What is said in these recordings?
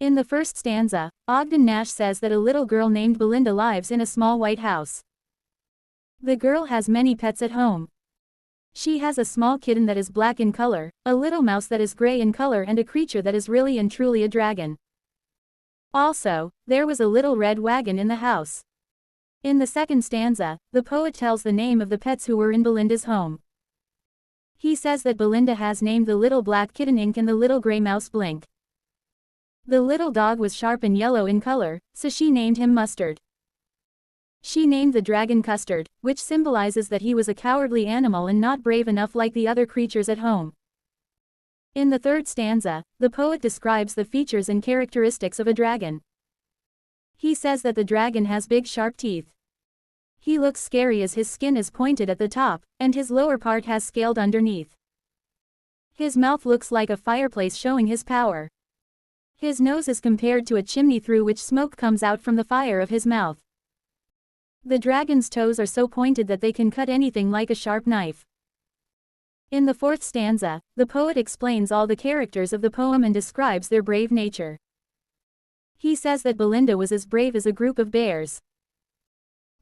In the first stanza, Ogden Nash says that a little girl named Belinda lives in a small white house. The girl has many pets at home. She has a small kitten that is black in color, a little mouse that is gray in color, and a creature that is really and truly a dragon. Also, there was a little red wagon in the house. In the second stanza, the poet tells the name of the pets who were in Belinda's home. He says that Belinda has named the little black kitten Ink and the little gray mouse Blink. The little dog was sharp and yellow in color, so she named him Mustard. She named the dragon Custard, which symbolizes that he was a cowardly animal and not brave enough like the other creatures at home. In the third stanza, the poet describes the features and characteristics of a dragon. He says that the dragon has big sharp teeth. He looks scary as his skin is pointed at the top, and his lower part has scaled underneath. His mouth looks like a fireplace showing his power. His nose is compared to a chimney through which smoke comes out from the fire of his mouth. The dragon's toes are so pointed that they can cut anything like a sharp knife. In the fourth stanza, the poet explains all the characters of the poem and describes their brave nature. He says that Belinda was as brave as a group of bears.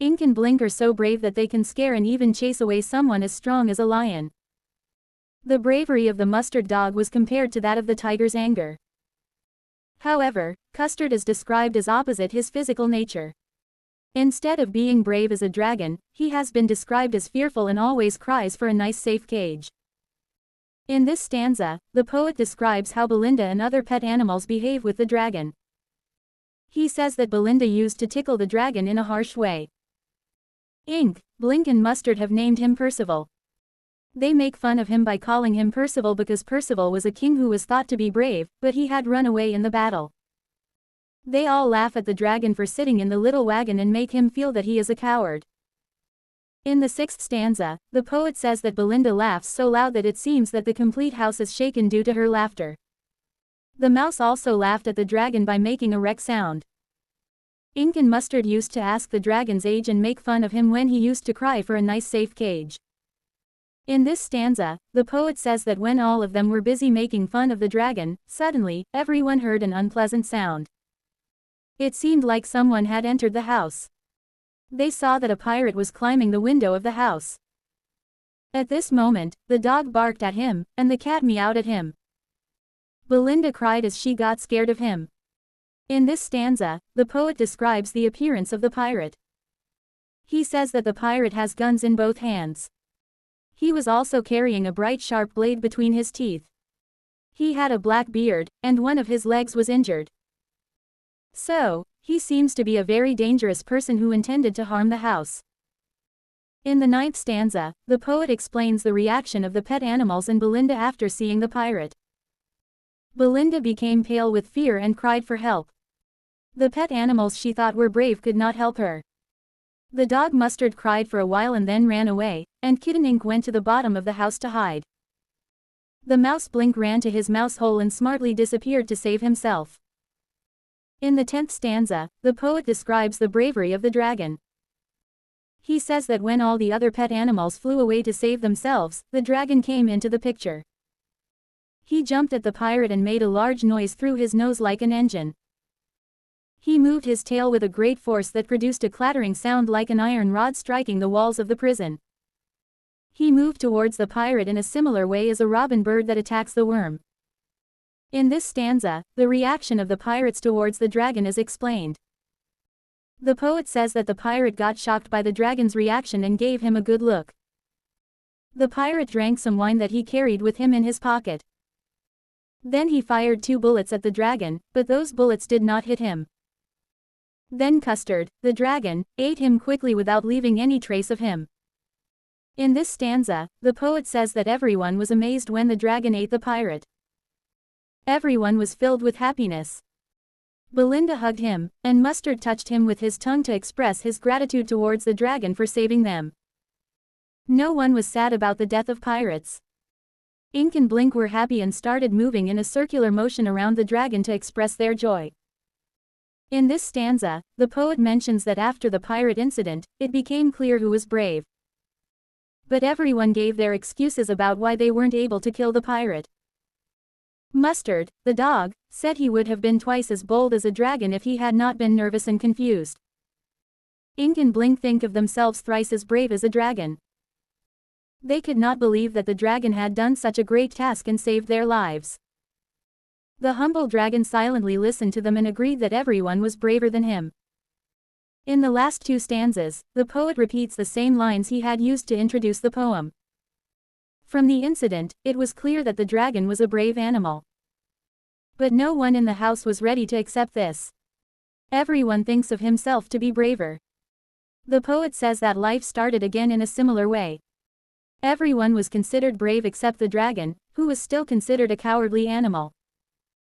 Ink and Blink are so brave that they can scare and even chase away someone as strong as a lion. The bravery of the mustard dog was compared to that of the tiger's anger. However, Custard is described as opposite his physical nature. Instead of being brave as a dragon, he has been described as fearful and always cries for a nice safe cage. In this stanza, the poet describes how Belinda and other pet animals behave with the dragon. He says that Belinda used to tickle the dragon in a harsh way. Ink, Blink and Mustard have named him Percival. They make fun of him by calling him Percival because Percival was a king who was thought to be brave, but he had run away in the battle. They all laugh at the dragon for sitting in the little wagon and make him feel that he is a coward. In the sixth stanza, the poet says that Belinda laughs so loud that it seems that the complete house is shaken due to her laughter. The mouse also laughed at the dragon by making a wreck sound. Ink and Mustard used to ask the dragon's age and make fun of him when he used to cry for a nice safe cage. In this stanza, the poet says that when all of them were busy making fun of the dragon, suddenly, everyone heard an unpleasant sound. It seemed like someone had entered the house. They saw that a pirate was climbing the window of the house. At this moment, the dog barked at him, and the cat meowed at him. Belinda cried as she got scared of him. In this stanza, the poet describes the appearance of the pirate. He says that the pirate has guns in both hands. He was also carrying a bright sharp blade between his teeth. He had a black beard, and one of his legs was injured. So, he seems to be a very dangerous person who intended to harm the house. In the ninth stanza, the poet explains the reaction of the pet animals and Belinda after seeing the pirate. Belinda became pale with fear and cried for help. The pet animals she thought were brave could not help her. The dog Mustard cried for a while and then ran away, and Kitten Ink went to the bottom of the house to hide. The mouse Blink ran to his mouse hole and smartly disappeared to save himself. In the 10th stanza, the poet describes the bravery of the dragon. He says that when all the other pet animals flew away to save themselves, the dragon came into the picture. He jumped at the pirate and made a large noise through his nose like an engine. He moved his tail with a great force that produced a clattering sound like an iron rod striking the walls of the prison. He moved towards the pirate in a similar way as a robin bird that attacks the worm. In this stanza, the reaction of the pirates towards the dragon is explained. The poet says that the pirate got shocked by the dragon's reaction and gave him a good look. The pirate drank some wine that he carried with him in his pocket. Then he fired 2 bullets at the dragon, but those bullets did not hit him. Then Custard, the dragon, ate him quickly without leaving any trace of him. In this stanza, the poet says that everyone was amazed when the dragon ate the pirate. Everyone was filled with happiness. Belinda hugged him, and Mustard touched him with his tongue to express his gratitude towards the dragon for saving them. No one was sad about the death of pirates. Ink and Blink were happy and started moving in a circular motion around the dragon to express their joy. In this stanza, the poet mentions that after the pirate incident, it became clear who was brave. But everyone gave their excuses about why they weren't able to kill the pirate. Mustard, the dog, said he would have been twice as bold as a dragon if he had not been nervous and confused. Ink and Blink think of themselves thrice as brave as a dragon. They could not believe that the dragon had done such a great task and saved their lives. The humble dragon silently listened to them and agreed that everyone was braver than him. In the last two stanzas, the poet repeats the same lines he had used to introduce the poem. From the incident, it was clear that the dragon was a brave animal. But no one in the house was ready to accept this. Everyone thinks of himself to be braver. The poet says that life started again in a similar way. Everyone was considered brave except the dragon, who was still considered a cowardly animal.